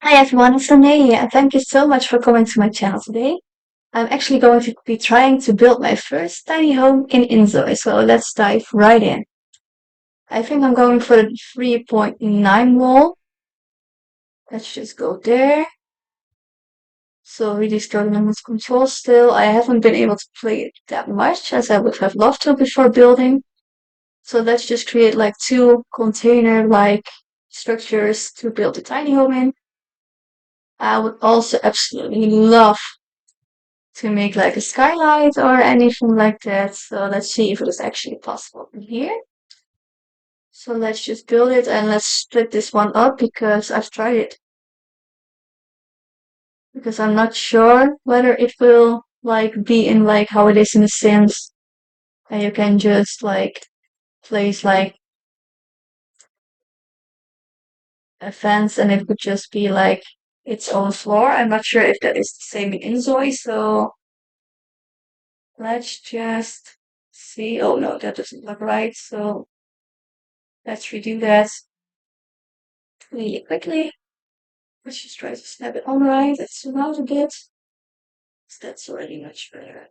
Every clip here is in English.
Hi everyone, it's Nene, and thank you so much for coming to my channel today. I'm actually going to be trying to build my first tiny home in Inzoi, so let's dive right in. I think I'm going for the 3.9 wall. Let's just go there. So really struggling with control still. I haven't been able to play it that much as I would have loved to before building. So let's just create like two container-like structures to build a tiny home in. I would also absolutely love to make like a skylight or anything like that. So let's see if it is actually possible in here. So let's just build it and let's split this one up because I've tried it. Because I'm not sure whether it will like be in like how it is in The Sims. And you can just like place like a fence and it would just be like its own floor. I'm not sure if that is the same in Inzoi, so let's just see. Oh no, that doesn't look right. So let's redo that really quickly. Let's just try to snap it on right. Let's zoom out a bit. That's already much better.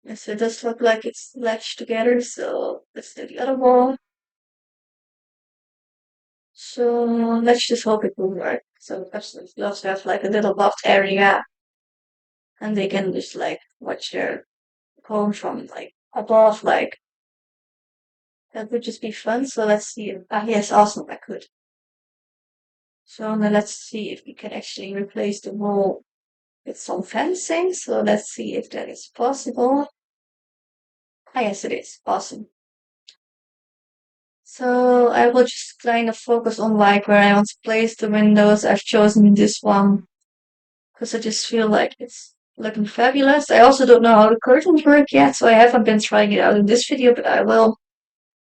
Yes, it does look like it's latched together, so let's do the other wall. So let's just hope it will work. So absolutely love to have like a little loft area and they can just like watch their home from like above, like that would just be fun. So let's see. Yes, awesome, I could. So now let's see if we can actually replace the wall with some fencing. So let's see if that is possible. Yes, it is. Awesome. So I will just kind of focus on like where I want to place the windows. I've chosen this one because I just feel like it's looking fabulous. I also don't know how the curtains work yet, so I haven't been trying it out in this video, but I will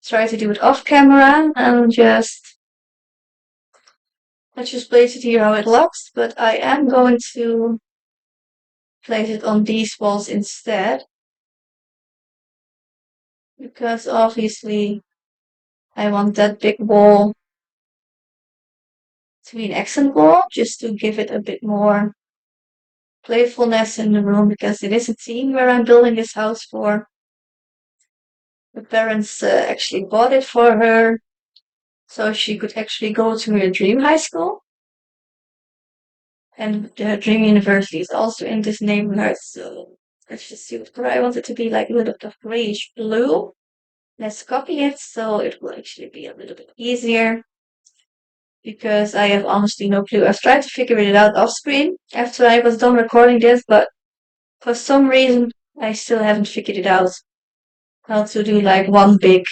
try to do it off camera and just let's just place it here how it looks. But I am going to place it on these walls instead because obviously I want that big wall to be an accent wall just to give it a bit more playfulness in the room because it is a team where I'm building this house for. The parents actually bought it for her so she could actually go to her dream high school. And the dream university is also in this neighborhood. So let's just see what color I want it to be, like a little bit of grayish blue. Let's copy it so it will actually be a little bit easier because I have honestly no clue. I've tried to figure it out off screen after I was done recording this, but for some reason I still haven't figured it out. How to do like one big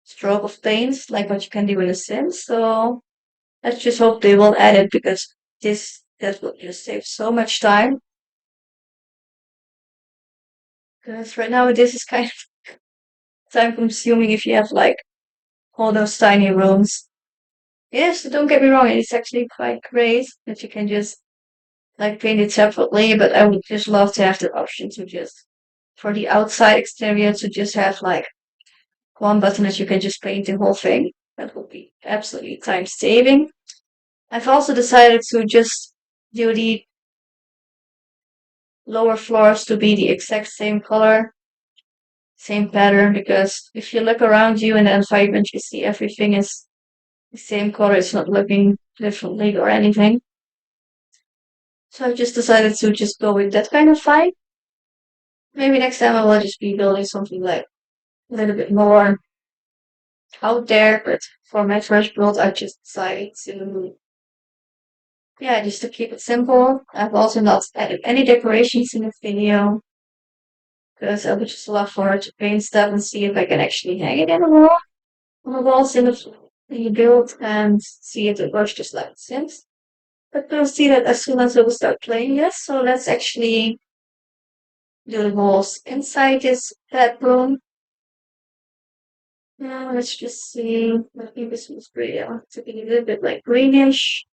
stroke of paint, like what you can do in The Sims. So let's just hope they will add it because that will just save so much time. Because right now this is kind of time consuming if you have like all those tiny rooms. Yes, don't get me wrong, it's actually quite great that you can just like paint it separately, but I would just love to have the option to just for the outside exterior to just have like one button that you can just paint the whole thing. That would be absolutely time saving. I've also decided to just do the lower floors to be the exact same color, same pattern, because if you look around you in the environment, you see everything is the same color. It's not looking differently or anything. So I've just decided to just go with that kind of vibe. Maybe next time I will just be building something like a little bit more out there, but for my first build, I just decided to, yeah, just to keep it simple. I've also not added any decorations in the video because I would just love for her to paint stuff and see if I can actually hang it in the wall, on the walls in the build and see if it works just like it seems. But we'll see that as soon as we will start playing this. So let's actually do the walls inside this bedroom. Now let's just see. I think this was great. I want it to be a little bit like greenish.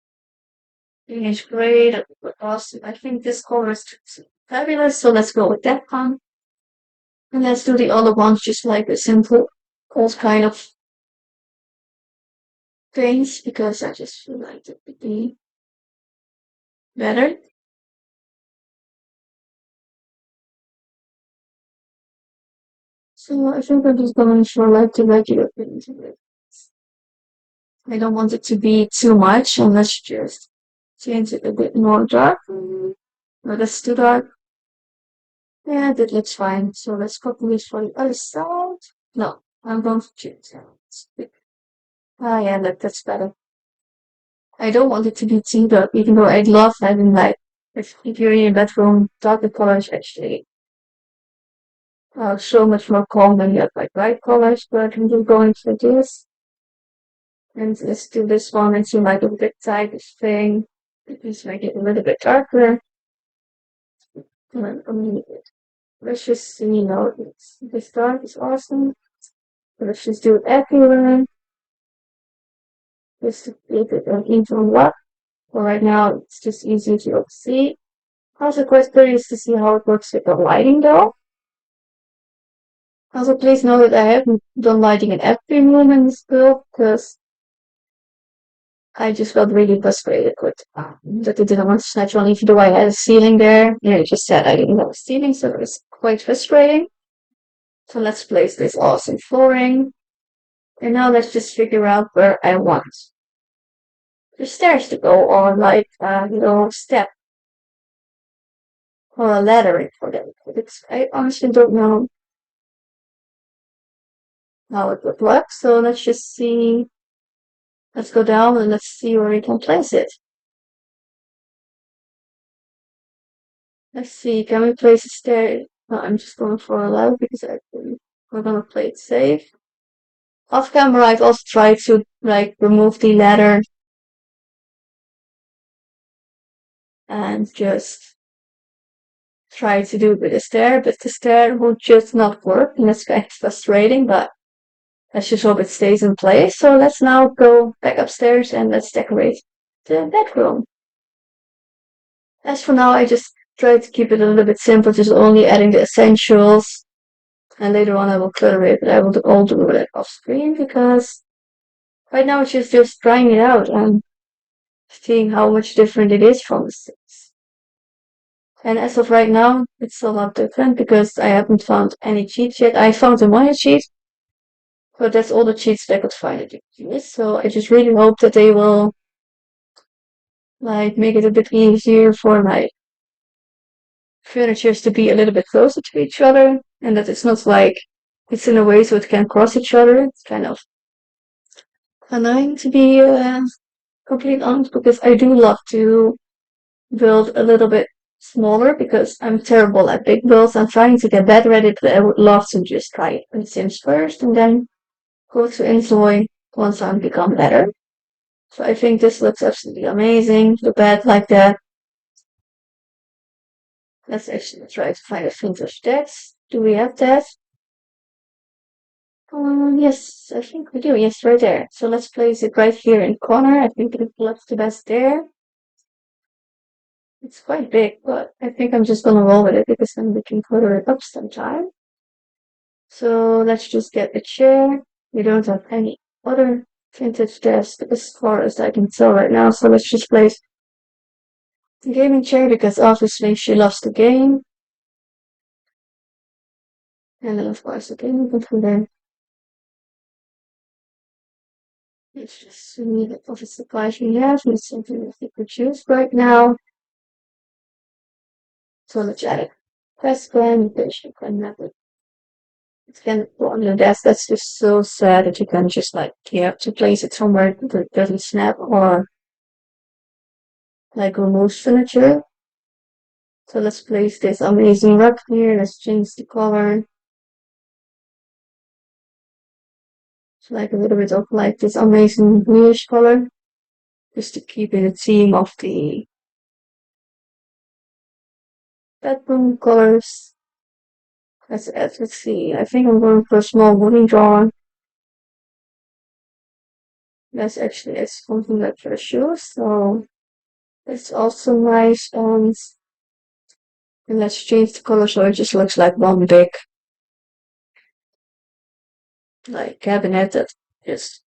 Greenish gray. That would look awesome. I think this color is fabulous. So let's go with that one. And let's do the other ones just like a simple old kind of things because I just feel like it would be better. So I think I'm just going for like the regular things. I don't want it to be too much, and let's just change it a bit more dark. No, that's too dark. Yeah, that looks fine. So let's copy this for the other side. No, I'm going to choose that. Ah, yeah, look, that's better. I don't want it to be too dark, even though I love having like, if you're in your bedroom, darker colors actually so much more calm when you have like bright colors, but I'm just going for this. And let's do this one and see like a bit this thing. Just make it a little bit darker. Let's just see, this dark is awesome. Let's just do it everywhere. Just to keep it an even look. For right now, it's just easy to see. Also, quite curious to see how it works with the lighting though. Also, please know that I haven't done lighting in every room in this build because I just felt really frustrated with that it didn't want to snatch on, even though I had a ceiling there. Yeah, it just said I didn't have a ceiling, so it was quite frustrating. So let's place this awesome flooring. And now let's just figure out where I want the stairs to go, or like step or a laddering for them. I honestly don't know how it would work. So let's just see. Let's go down and let's see where we can place it. Let's see, can we place a stair? No, I'm just going for a ladder because we're gonna play it safe. Off camera, I've also tried to like remove the ladder and just try to do it with a stair, but the stair will just not work, and it's kind of frustrating, but let's just hope it stays in place. So let's now go back upstairs and let's decorate the bedroom. As for now, I just try to keep it a little bit simple, just only adding the essentials. And later on I will clutter it, but I will all do it off screen because right now it's just trying it out and seeing how much different it is from the Sims. And as of right now, it's a lot different because I haven't found any cheats yet. I found a minor cheat, but that's all the cheats that I could find at this. So I just really hope that they will like make it a bit easier for my furnitures to be a little bit closer to each other, and that it's not like it's in a way so it can cross each other. It's kind of annoying to be completely honest because I do love to build a little bit smaller because I'm terrible at big builds. I'm trying to get better at it, but I would love to just try it in Sims first and then go to Inzoi once I become better. So I think this looks absolutely amazing. The bed like that. Let's actually try to find a vintage text. Do we have that? Yes, I think we do. Yes, right there. So let's place it right here in corner. I think it looks the best there. It's quite big, but I think I'm just gonna roll with it because then we can color it up sometime. So let's just get a chair. We don't have any other vintage desk as far as I can tell right now. So let's just place the gaming chair because obviously she loves the game. And then of course the gaming computer. Let's just see what the supplies we have and something that we could choose right now. So let's add a press pen, patient pen method. It can go on your desk. That's just so sad that you can just like you have to place it somewhere that it doesn't snap or like remove furniture. So let's place this amazing rug here. Let's change the color. So like a little bit of like this amazing bluish color. Just to keep in the theme of the bedroom colors. Let's see. I think I'm going for a small wooden drawer. That's actually it's something like for shoes. So it's also nice and let's change the color so it just looks like one big like cabinet that just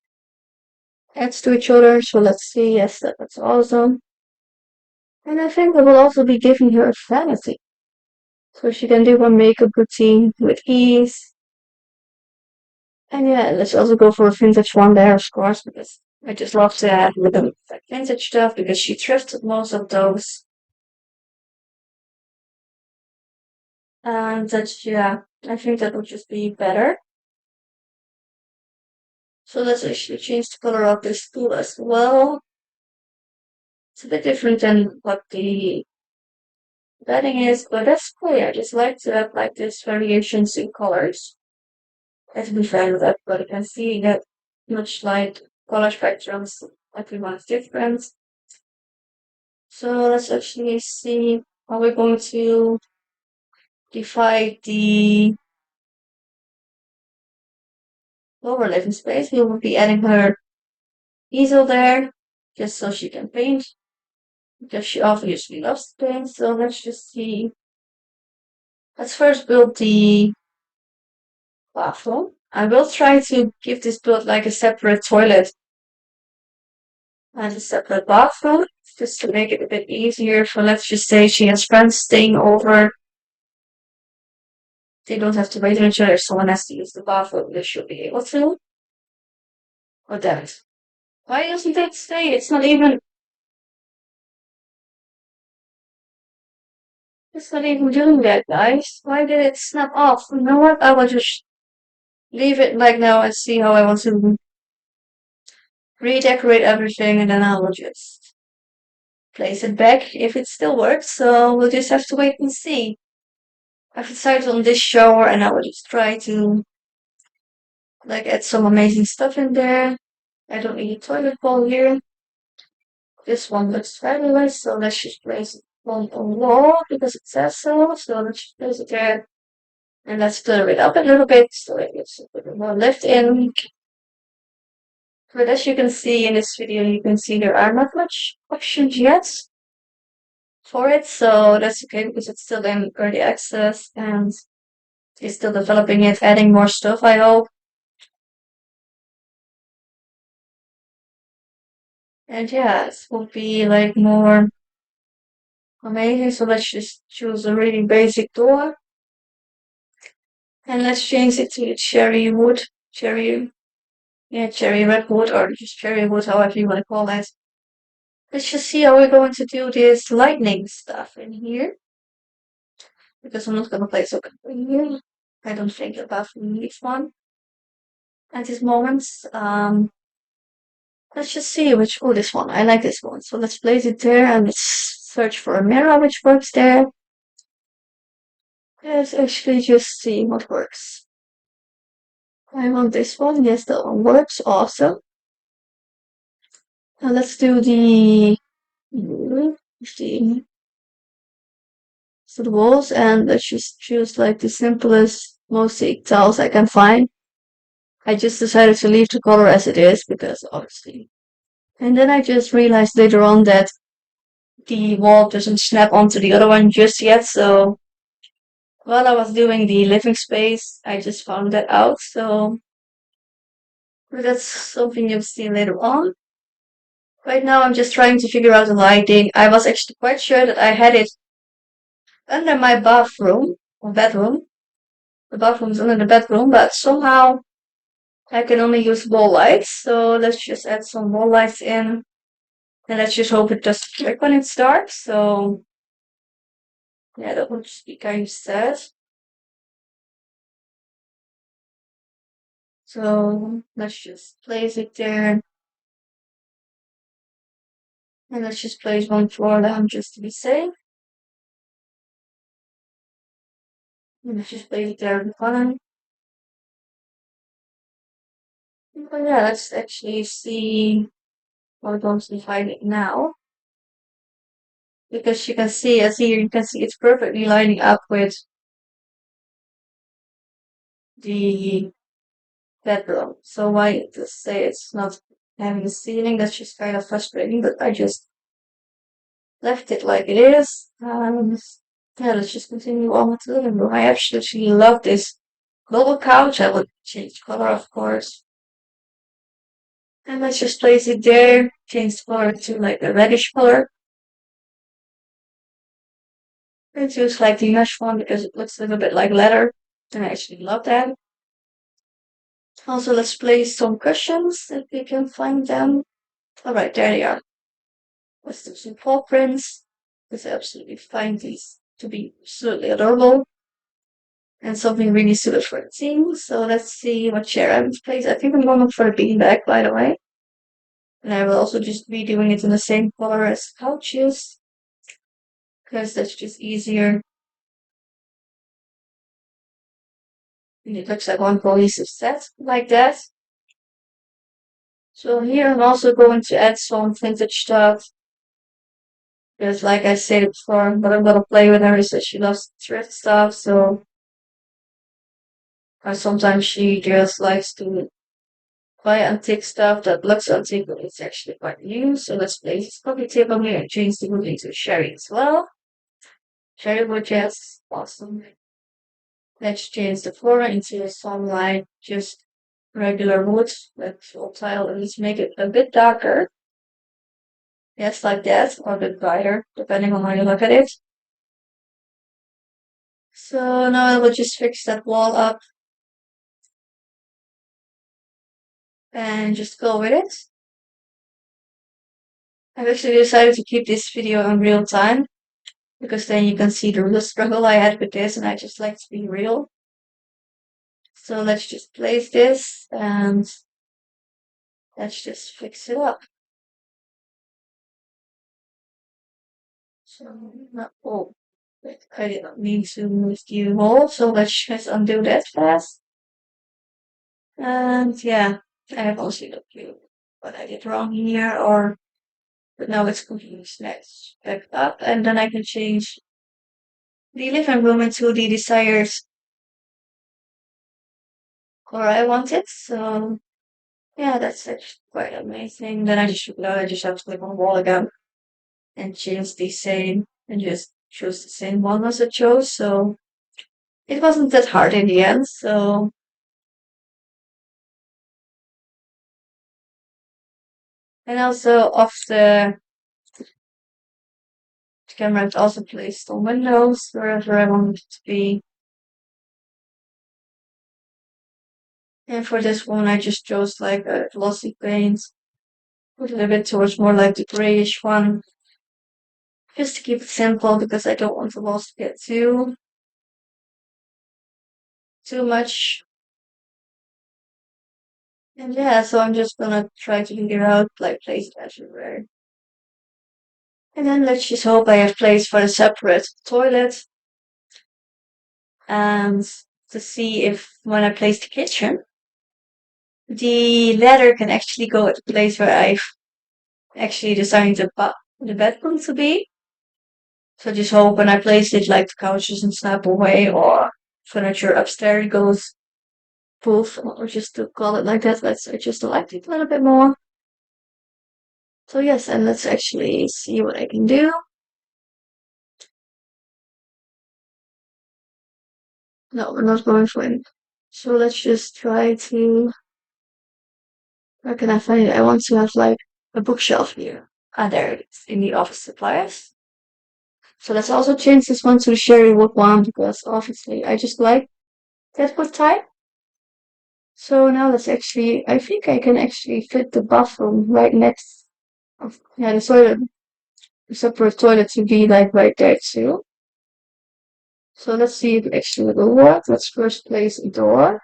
adds to each other. So let's see. Yes, that's awesome. And I think it will also be giving her a fantasy. So she can do her makeup routine with ease. And yeah, let's also go for a vintage one there, of course, because I just love to have with them like vintage stuff because she thrifted most of those. And that's, yeah, I think that would just be better. So let's actually change the color of this tool as well. It's a bit different than what the bedding is, but that's cool. I just like to have like this variations in colors. As we found with everybody can see that much light color spectrums, everyone is different. So let's actually see how we're going to divide the lower living space. We will be adding her easel there, just so she can paint, because she obviously loves to paint. So let's just see. Let's first build the bathroom. I will try to give this build like a separate toilet and a separate bathroom, just to make it a bit easier. So let's just say she has friends staying over. They don't have to wait on each other. If someone has to use the bathroom, they should be able to. Or that. Why doesn't it stay? It's not even doing that, guys. Why did it snap off? You know what? I will just leave it like now and see how I want to redecorate everything, and then I will just place it back if it still works. So we'll just have to wait and see. I've decided on this shower, and I will just try to like add some amazing stuff in there. I don't need a toilet bowl here. This one looks fabulous, so let's just place it on the wall because it says so. So let's just place it there. And let's stir it up a little bit so it gets a bit more lift in. But as you can see in this video, you can see there are not much options yet for it. So that's okay because it's still in early access and it's still developing it, adding more stuff, I hope. And yeah, it will be like more amazing. So let's just choose a really basic door. And let's change it to cherry wood. Cherry red wood or just cherry wood, however you want to call it. Let's just see how we're going to do this lightning stuff in here. Because I'm not going to place it in here. I don't think about this one at this moment. Let's just see which, oh, this one. I like this one. So let's place it there and let's search for a mirror which works there. Let's actually just see what works. I want this one. Yes, that one works. Awesome. Now let's do the walls and let's just choose like the simplest, most tiles I can find. I just decided to leave the color as it is because obviously. And then I just realized later on that the wall doesn't snap onto the other one just yet. So while I was doing the living space, I just found that out. So that's something you'll see later on. Right now, I'm just trying to figure out the lighting. I was actually quite sure that I had it under my bathroom or bedroom. The bathroom's under the bedroom, but somehow I can only use wall lights. So let's just add some wall lights in. And let's just hope it doesn't click when it starts. So yeah, that would just be kind of sad. So let's just place it there. And let's just place one floor down just to be safe. And let's just place it there in the bottom. But yeah, let's actually see how we're going to define it now. Because you can see, as here, you can see it's perfectly lining up with the bedroom. So why just say it's not having a ceiling? That's just kind of frustrating, but I just left it like it is. Yeah, let's just continue on with the living room. I absolutely love this little couch. I would change color, of course. And let's just place it there, change the color to like a reddish color. And choose like the mesh one because it looks a little bit like leather. And I actually love that. Also, let's place some cushions if we can find them. Alright, there they are. Let's do some paw prints. Because I absolutely find these to be absolutely adorable. And something really suited for the theme. So let's see what chair I'm place. I think I'm going for the beanbag, by the way. And I will also just be doing it in the same color as couches. Because that's just easier. And it looks like one cohesive set, like that. So here I'm also going to add some vintage stuff. Because like I said before, what I'm gonna play with her is that she loves thrift stuff, so sometimes she just likes to buy antique stuff that looks antique but it's actually quite new. So let's place this coffee table here and change the wood into sherry as well. Sherry wood, yes, awesome. Let's change the floor into some like just regular wood, like full tile, and let's make it a bit darker. Yes, like that, or a bit brighter, depending on how you look at it. So now I will just fix that wall up and just go with it. I've actually decided to keep this video in real time because then you can see the real struggle I had with this and I just like to be real. So let's just place this and let's just fix it up. So, oh, I didn't mean to move the hole, so let's just undo that fast. And yeah, I have also no clue what I did wrong here, or but now it's completely snatched back up, and then I can change the living room into the desired color I want it. So yeah, that's actually quite amazing. Then I just have to click on the wall again and change the same and just choose the same one as I chose. So it wasn't that hard in the end. So and also off the camera, I've also placed on windows wherever I want it to be. And for this one, I just chose like a glossy paint, put a little bit towards more like the grayish one, just to keep it simple because I don't want the walls to get too much. And yeah, so I'm just gonna try to figure out like place it everywhere. And then let's just hope I have place for the separate toilet and to see if when I place the kitchen, the ladder can actually go at the place where I've actually designed the bedroom to be. So just hope when I place it, like the couch doesn't snap away or furniture upstairs goes poof, or just to call it like that. Let's adjust the lighting a little bit more. So yes, and let's actually see what I can do. No, we're not going for it. So let's just try to. Where can I find it? I want to have like a bookshelf here. Ah, there it is in the office supplies. So let's also change this one to the sherry wood one because obviously I just like that wood type. So now let's actually, I think I can actually fit the bathroom right next. Yeah, the toilet, the separate toilet to be like right there too. So let's see if it actually will work. Let's first place a door.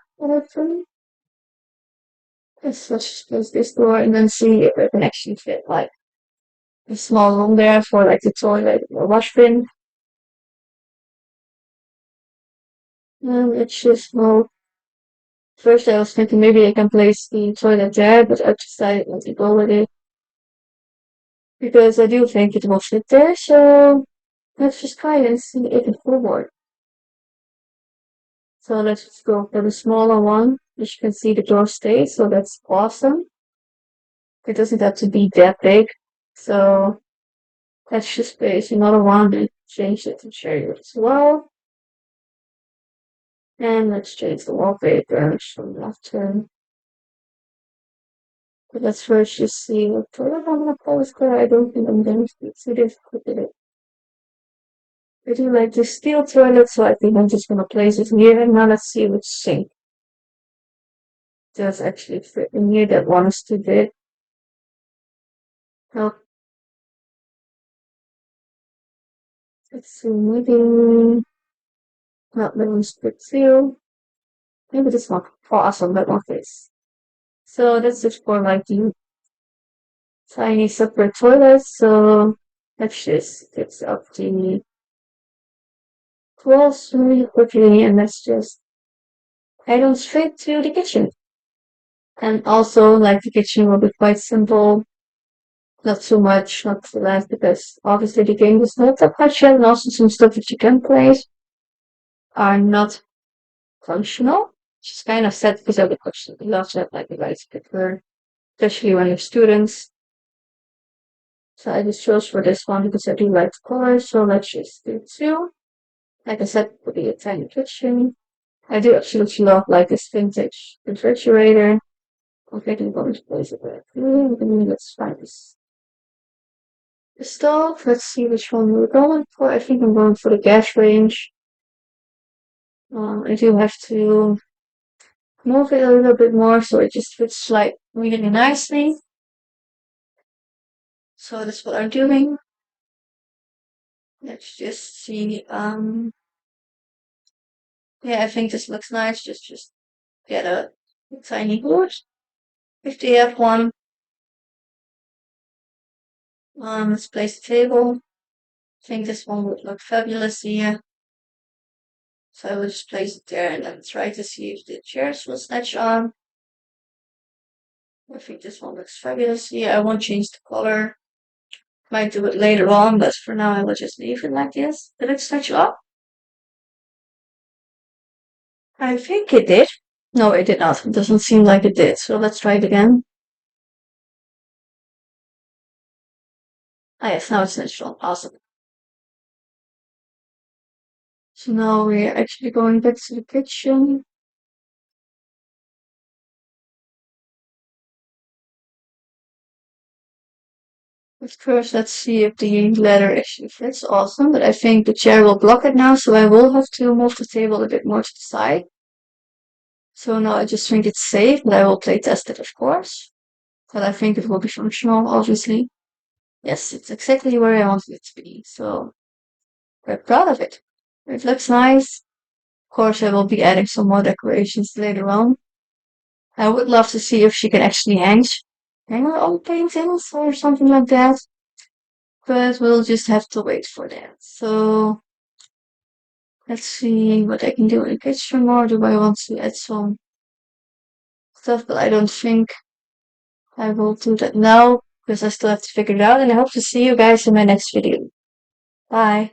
Yes, let's just place this door and then see if it can actually fit like a small room there for like the toilet or wash bin. And let's just go. First, I was thinking maybe I can place the toilet there, but I decided not to go with it because I do think it will fit there. So let's just try it and see if it will work. So let's just go for the smaller one. As you can see, the door stays, so that's awesome. It doesn't have to be that big. So let's just place another one and change it to cherry as well. And let's change the wallpaper from left turn. But let's first just see what toilet I'm gonna polish color. I don't think I'm going to be too difficult with it. I do like the steel toilet, so I think I'm just gonna place it here. And now let's see which sink does actually fit in here. That one is too big. Oh, let's see, maybe not that one's good too. Maybe this one. Awesome, that one fits. So that's it for like the tiny separate toilets. So let's just fix up the walls really quickly, and let's just head on straight to the kitchen. And also, like, the kitchen will be quite simple, not too much, not too less, because obviously the game is not that much yet, and also some stuff that you can play are not functional, which is kind of sad because I would love to have like a rice cooker, especially when you have students. So I just chose for this one because I do like the color, so let's just do two. Like I said, it would be a tiny kitchen. I do absolutely love like this vintage refrigerator. Okay, I'm going to place it back. Let's find this. The stove, let's see which one we're going for. I think I'm going for the gas range. I do have to move it a little bit more so it just fits like really nicely. So that's what I'm doing. Let's just see. Yeah, I think this looks nice. Just get a tiny board if they have one. Let's place the table. I think this one would look fabulous here. So I will just place it there and then try to see if the chairs will snatch on. I think this one looks fabulous here. I won't change the color. Might do it later on, but for now I will just leave it like this. Did it snatch up? I think it did. No, it did not. It doesn't seem like it did. So let's try it again. Ah, yes, now it's snatched on. Awesome. So now we're actually going back to the kitchen. But first, let's see if the ladder actually fits. Awesome, but I think the chair will block it now, so I will have to move the table a bit more to the side. So now I just think it's safe, but I will play test it, of course. But I think it will be functional, obviously. Yes, it's exactly where I wanted it to be, so we're proud of it. It looks nice. Of course, I will be adding some more decorations later on. I would love to see if she can actually hang her own paintings or something like that. But we'll just have to wait for that. So let's see what I can do in the kitchen more. Do I want to add some stuff? But I don't think I will do that now because I still have to figure it out. And I hope to see you guys in my next video. Bye.